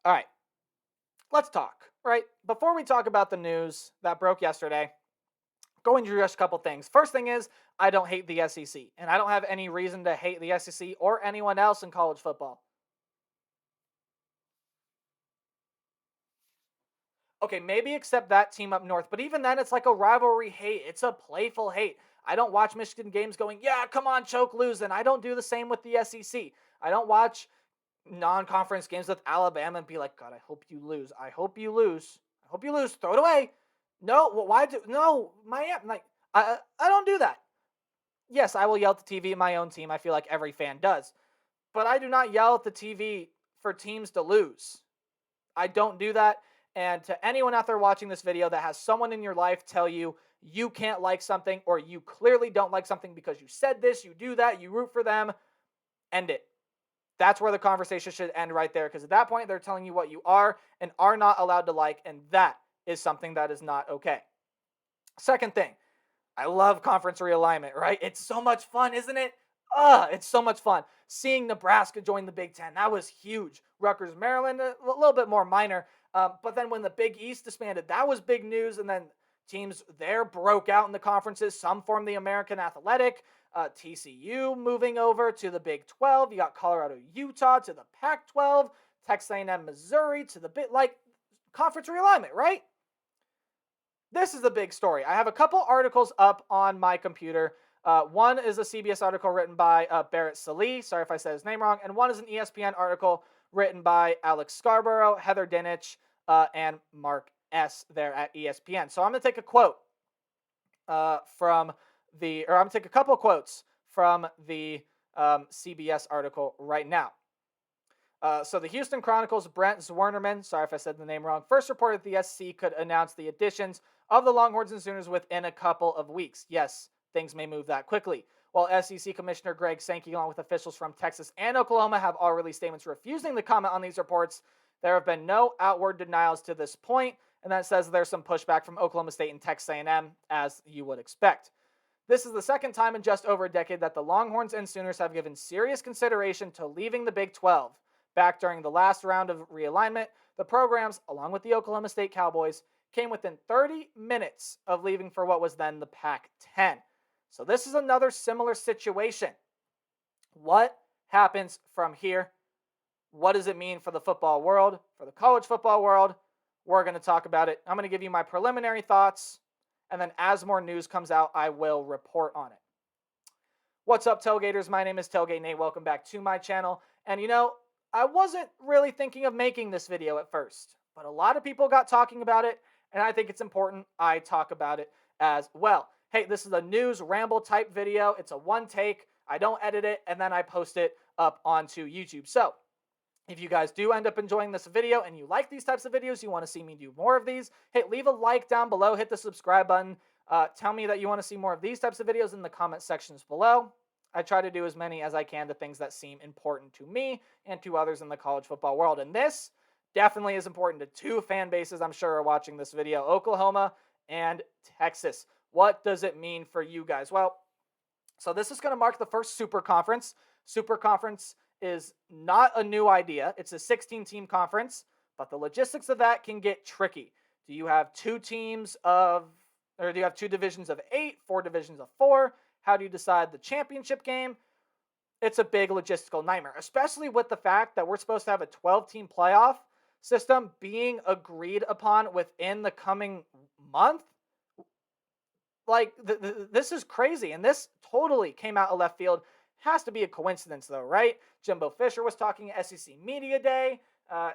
All right, let's talk, right? Before we talk about the news that broke yesterday, going through just a couple things. First thing is, I don't hate the SEC, and I don't have any reason to hate the SEC or anyone else in college football. Okay, maybe except that team up north, but even then, it's like a rivalry hate. It's a playful hate. I don't watch Michigan games going, yeah, come on, choke, lose, and I don't do the same with the SEC. I don't watch non-conference games with Alabama and be like, God, I hope you lose. I hope you lose. I hope you lose. Throw it away. No, why do no Miami? Like I don't do that. Yes, I will yell at the TV at my own team. I feel like every fan does, but I do not yell at the TV for teams to lose. I don't do that. And to anyone out there watching this video that has someone in your life tell you you can't like something or you clearly don't like something because you said this, you do that, you root for them, end it. That's where the conversation should end right there, because at that point, they're telling you what you are and are not allowed to like, and that is something that is not okay. Second thing, I love conference realignment, right? It's so much fun, isn't it? It's so much fun. Seeing Nebraska join the Big Ten, that was huge. Rutgers, Maryland, a little bit more minor. But then when the Big East disbanded, that was big news. And then teams there broke out in the conferences. Some formed the American Athletic. TCU moving over to the Big 12. You got Colorado, Utah to the Pac 12. Texas A&M, Missouri to the conference realignment, right? This is the big story. I have a couple articles up on my computer. One is a CBS article written by Barrett Sallee. Sorry if I said his name wrong. And one is an ESPN article written by Alex Scarborough, Heather Dinich, and Mark S. there at ESPN. So I'm going to take a quote I'm going to take a couple quotes from the CBS article right now. So the Houston Chronicles' Brent Zwernerman, sorry if I said the name wrong, first reported the SEC could announce the additions of the Longhorns and Sooners within a couple of weeks. Yes, things may move that quickly. While SEC Commissioner Greg Sankey, along with officials from Texas and Oklahoma, have all released statements refusing to comment on these reports, there have been no outward denials to this point, and that says there's some pushback from Oklahoma State and Texas A&M, as you would expect. This is the second time in just over a decade that the Longhorns and Sooners have given serious consideration to leaving the Big 12. Back during the last round of realignment, the programs, along with the Oklahoma State Cowboys, came within 30 minutes of leaving for what was then the Pac-10. So this is another similar situation. What happens from here? What does it mean for the football world, for the college football world? We're going to talk about it. I'm going to give you my preliminary thoughts, and then as more news comes out, I will report on it. What's up, Tailgaters? My name is Tailgate Nate. Welcome back to my channel. And I wasn't really thinking of making this video at first, but a lot of people got talking about it, and I think it's important I talk about it as well. Hey, this is a news ramble type video. It's a one take. I don't edit it, and then I post it up onto YouTube. So if you guys do end up enjoying this video and you like these types of videos, you want to see me do more of these, hey, leave a like down below, hit the subscribe button. Tell me that you want to see more of these types of videos in the comment sections below. I try to do as many as I can to things that seem important to me and to others in the college football world. And this definitely is important to two fan bases I'm sure are watching this video, Oklahoma and Texas. What does it mean for you guys? Well, so this is going to mark the first super conference. Super conference is not a new idea. It's a 16-team conference, but the logistics of that can get tricky. Do you have two divisions of 8, 4 divisions of 4? How do you decide the championship game? It's a big logistical nightmare, especially with the fact that we're supposed to have a 12-team playoff system being agreed upon within the coming month. Like, this is crazy, and this totally came out of left field. Has to be a coincidence, though, right? Jimbo Fisher was talking at SEC Media Day,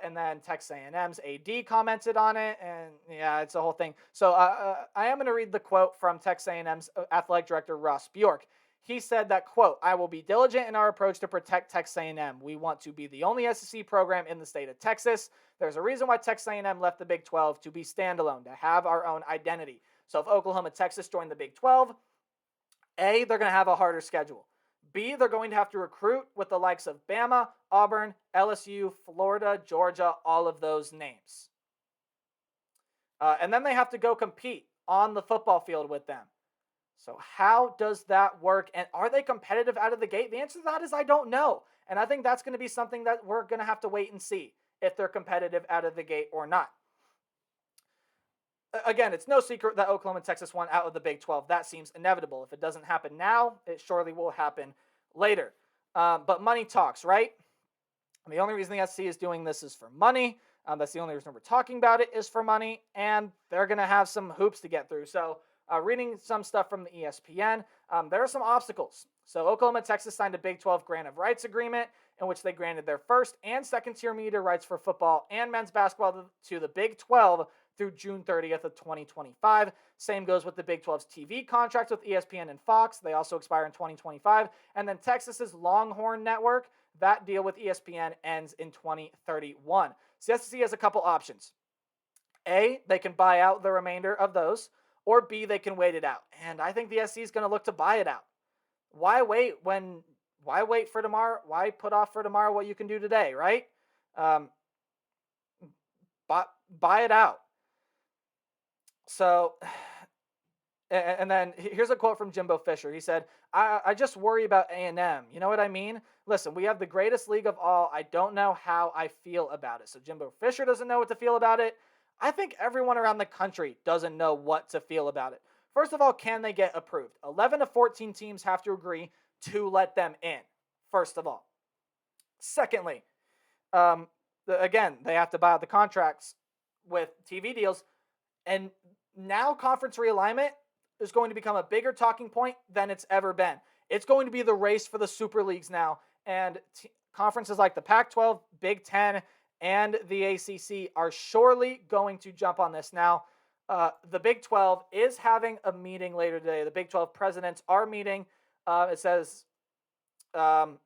and then Texas A&M's AD commented on it, and yeah, it's a whole thing. So I am going to read the quote from Texas A&M's athletic director, Ross Bjork. He said that, quote, "I will be diligent in our approach to protect Texas A&M. We want to be the only SEC program in the state of Texas. There's a reason why Texas A&M left the Big 12, to be standalone, to have our own identity. So if Oklahoma, Texas join the Big 12, A, they're going to have a harder schedule. B, they're going to have to recruit with the likes of Bama, Auburn, LSU, Florida, Georgia, all of those names. And then they have to go compete on the football field with them. So how does that work? And are they competitive out of the gate? The answer to that is I don't know. And I think that's going to be something that we're going to have to wait and see. if they're competitive out of the gate or not. Again, it's no secret that Oklahoma and Texas want out of the Big 12. That seems inevitable. If it doesn't happen now, it surely will happen later. But money talks, right? And the only reason the SEC is doing this is for money. That's the only reason we're talking about it is for money, and they're going to have some hoops to get through. So reading some stuff from the ESPN, there are some obstacles. So Oklahoma and Texas signed a Big 12 grant of rights agreement in which they granted their first and second tier media rights for football and men's basketball to the Big 12 through June 30th of 2025. Same goes with the Big 12's TV contracts with ESPN and Fox. They also expire in 2025. And then Texas's Longhorn Network, that deal with ESPN ends in 2031. So the SEC has a couple options. A, they can buy out the remainder of those, or B, they can wait it out. And I think the SEC is going to look to buy it out. Why wait for tomorrow? Why put off for tomorrow what you can do today, right? Buy it out. So, and then here's a quote from Jimbo Fisher. He said, I just worry about A&M. You know what I mean? Listen, we have the greatest league of all. I don't know how I feel about it. So Jimbo Fisher doesn't know what to feel about it. I think everyone around the country doesn't know what to feel about it. First of all, can they get approved? 11 of 14 teams have to agree to let them in, first of all. Secondly, again, they have to buy out the contracts with TV deals. And now conference realignment is going to become a bigger talking point than it's ever been. It's going to be the race for the super leagues now. And conferences like the Pac-12, Big Ten, and the ACC are surely going to jump on this. Now, the Big 12 is having a meeting later today. The Big 12 presidents are meeting. It says, so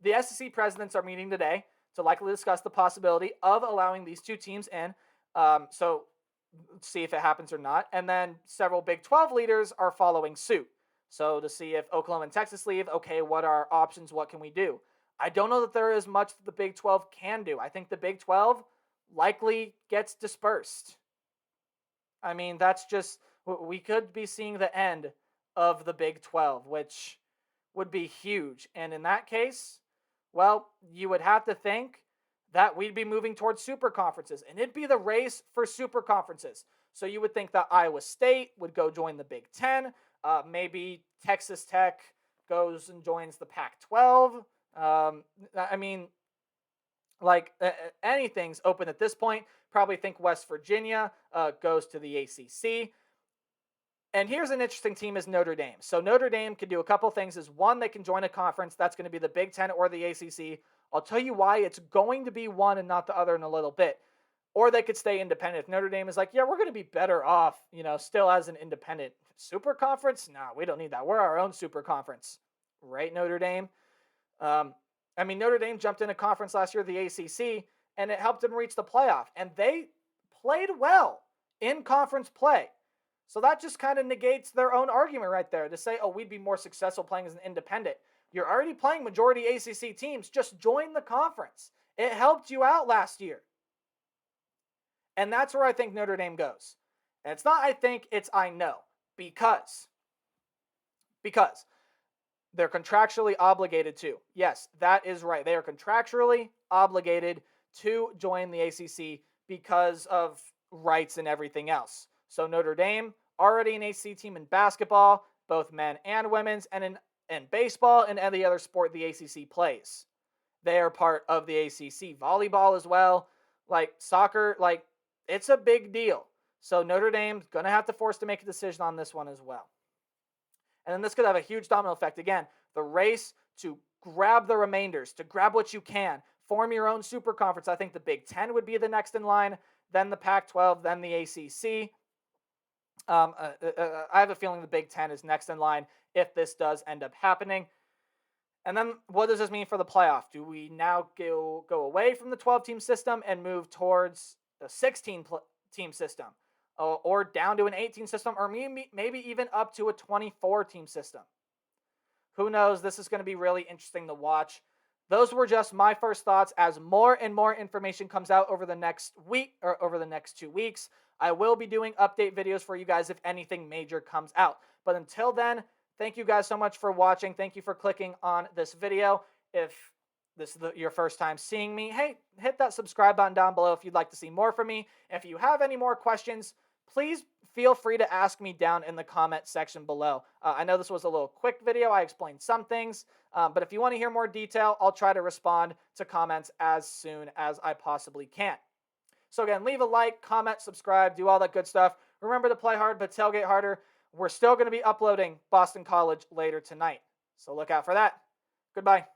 the SEC presidents are meeting today to likely discuss the possibility of allowing these two teams in. So see if it happens or not. And then several Big 12 leaders are following suit. So to see if Oklahoma and Texas leave, okay, what are our options? What can we do? I don't know that there is much that the Big 12 can do. I think the Big 12 likely gets dispersed. I mean, that's just, we could be seeing the end of the Big 12, which would be huge. And in that case, well, you would have to think that we'd be moving towards super conferences, and it'd be the race for super conferences. So you would think that Iowa State would go join the Big 10. Maybe Texas Tech goes and joins the Pac-12. I mean, like anything's open at this point. Probably think West Virginia goes to the ACC. And here's an interesting team is Notre Dame. So Notre Dame can do a couple things. Is one, they can join a conference. That's going to be the Big Ten or the ACC. I'll tell you why it's going to be one and not the other in a little bit. Or they could stay independent. If Notre Dame is like, yeah, we're going to be better off, still as an independent super conference. No, we don't need that. We're our own super conference. Right, Notre Dame? Notre Dame jumped in a conference last year, the ACC, and it helped them reach the playoff. And they played well in conference play. So that just kind of negates their own argument right there to say, oh, we'd be more successful playing as an independent. You're already playing majority ACC teams. Just join the conference. It helped you out last year. And that's where I think Notre Dame goes. And it's not I think, it's I know. Because they're contractually obligated to. Yes, that is right. They are contractually obligated to join the ACC because of rights and everything else. So Notre Dame, already an ACC team in basketball, both men and women's, and in baseball and any other sport the ACC plays. They are part of the ACC. Volleyball as well, like soccer, like it's a big deal. So Notre Dame's going to have to force to make a decision on this one as well. And then this could have a huge domino effect. Again, the race to grab the remainders, to grab what you can, form your own super conference. I think the Big Ten would be the next in line, then the Pac-12, then the ACC. I have a feeling the Big Ten is next in line if this does end up happening. And then what does this mean for the playoff? Do we now go away from the 12-team system and move towards a 16-team system? Or down to an 18 system, or maybe even up to a 24-team system? Who knows? This is going to be really interesting to watch. Those were just my first thoughts. As more and more information comes out over the next week or over the next 2 weeks, I will be doing update videos for you guys if anything major comes out. But until then, thank you guys so much for watching. Thank you for clicking on this video. If this is your first time seeing me, hey, hit that subscribe button down below if you'd like to see more from me. If you have any more questions, please feel free to ask me down in the comment section below. I know this was a little quick video. I explained some things, but if you want to hear more detail, I'll try to respond to comments as soon as I possibly can. So again, leave a like, comment, subscribe, do all that good stuff. Remember to play hard, but tailgate harder. We're still going to be uploading Boston College later tonight, so look out for that. Goodbye.